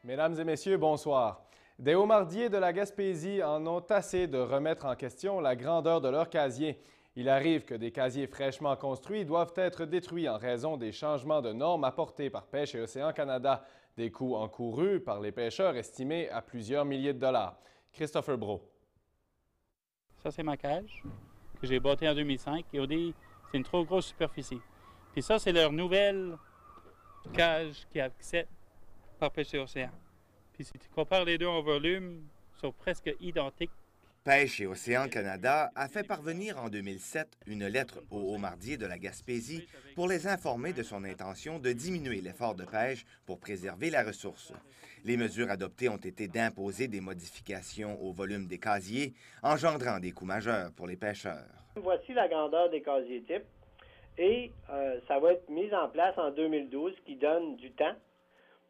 Mesdames et messieurs, bonsoir. Des haumardiers de la Gaspésie en ont assez de remettre en question la grandeur de leur casier. Il arrive que des casiers fraîchement construits doivent être détruits en raison des changements de normes apportés par Pêche et Océan Canada, des coûts encourus par les pêcheurs estimés à plusieurs milliers de dollars. Christopher Brault. Ça, c'est ma cage que j'ai bâtie en 2005. Et c'est une trop grosse superficie. Puis ça, c'est leur nouvelle cage qui accepte par Pêche et Océan. Puis si tu compares les deux en volume, ils sont presque identiques. Pêche et Océan Canada a fait parvenir en 2007 une lettre aux haumardiers de la Gaspésie pour les informer de son intention de diminuer l'effort de pêche pour préserver la ressource. Les mesures adoptées ont été d'imposer des modifications au volume des casiers, engendrant des coûts majeurs pour les pêcheurs. Voici la grandeur des casiers types et ça va être mis en place en 2012, ce qui donne du temps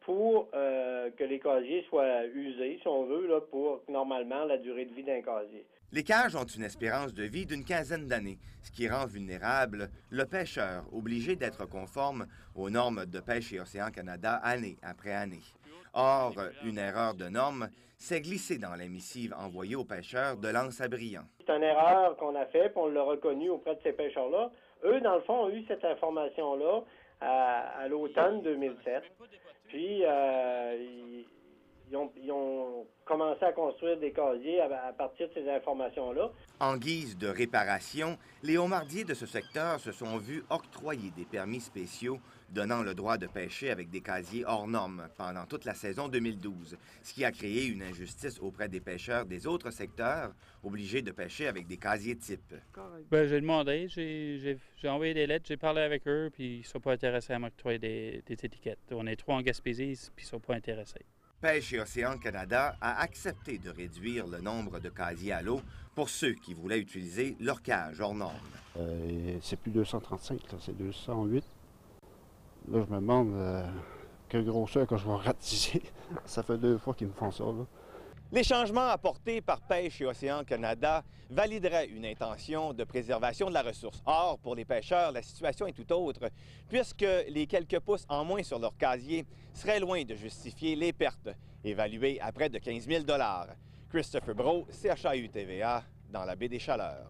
pour que les casiers soient usés, si on veut, là, pour normalement la durée de vie d'un casier. Les cages ont une espérance de vie d'une quinzaine d'années, ce qui rend vulnérable le pêcheur, obligé d'être conforme aux normes de Pêche et Océan Canada année après année. Or, une erreur de norme s'est glissée dans la missive envoyée aux pêcheurs de l'Anse-à-Brillant. C'est une erreur qu'on a faite, puis on l'a reconnue auprès de ces pêcheurs-là. Eux, dans le fond, ont eu cette information-là à l'automne 2007. Puis, ils ont commencé à construire des casiers à partir de ces informations-là. En guise de réparation, les haumardiers de ce secteur se sont vus octroyer des permis spéciaux donnant le droit de pêcher avec des casiers hors normes pendant toute la saison 2012, ce qui a créé une injustice auprès des pêcheurs des autres secteurs, obligés de pêcher avec des casiers types. Bien, j'ai demandé, j'ai envoyé des lettres, j'ai parlé avec eux, puis ils ne sont pas intéressés à m'octroyer des étiquettes. On est trois en Gaspésie, puis ils ne sont pas intéressés. Pêche et Océan Canada a accepté de réduire le nombre de casiers à l'eau pour ceux qui voulaient utiliser leur cage hors norme. C'est plus 235, c'est 208. Là, je me demande quelle grosseur que je vais ratiser. Ça fait 2 fois qu'ils me font ça, là. Les changements apportés par Pêche et Océan Canada valideraient une intention de préservation de la ressource. Or, pour les pêcheurs, la situation est tout autre, puisque les quelques pouces en moins sur leur casier seraient loin de justifier les pertes, évaluées à près de 15 000 $. Christopher Brault, CHAU TVA, dans la baie des Chaleurs.